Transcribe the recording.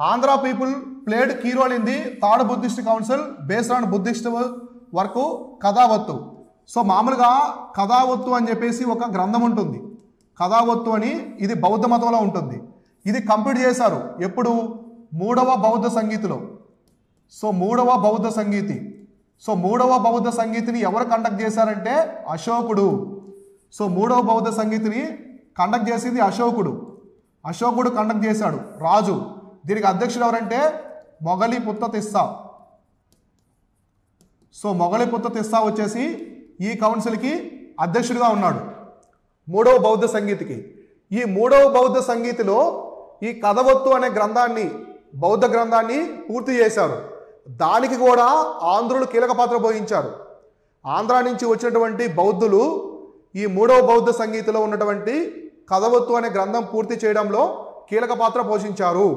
Andhra people played key role in the third Buddhist council based on Buddhist work Kadavattu. So మామూలుగా కథావత్తు అని చెప్పేసి ఒక గ్రంథం ఉంటుంది. కథావత్తు అని ఇది బౌద్ధ మతంలో ఉంటుంది. ఇది కంప్లీట్ చేశారు ఎప్పుడు? 3వ బౌద్ధ సంగీతిలో. సో 3వ బౌద్ధ సంగీతి. సో 3వ బౌద్ధ సంగీతిని ఎవరు కండక్ట్ చేశారంటే అశోకుడు. సో 3వ బౌద్ధ సంగీతిని కండక్ట్ చేసింది అశోకుడు. అశోకుడు కండక్ట్ చేశాడు రాజు. దీనికి అధ్యక్షుడు ఎవరంటే మొగలిపుత్త తిస్సా. సో మొగలిపుత్త తిస్సా వచ్చేసి ఈ కౌన్సిల్కి అధ్యక్షుడిగా ఉన్నాడు 3వ బౌద్ధ సంగీతికి. ఈ 3వ బౌద్ధ సంగీతిలో ఈ కథవత్తు అనే గ్రంథాన్ని బౌద్ధ గ్రంథాన్ని పూర్తి చేశారు. దానికి కూడా ఆంధ్రులు కీలక పాత్ర పోషించారు. ఆంధ్ర నుంచి వచ్చినటువంటి బౌద్ధులు ఈ 3వ బౌద్ధ సంగీతిలో ఉన్నటువంటి కథవత్తు అనే గ్రంథం పూర్తి చేయడంలో కీలక పాత్ర పోషించారు.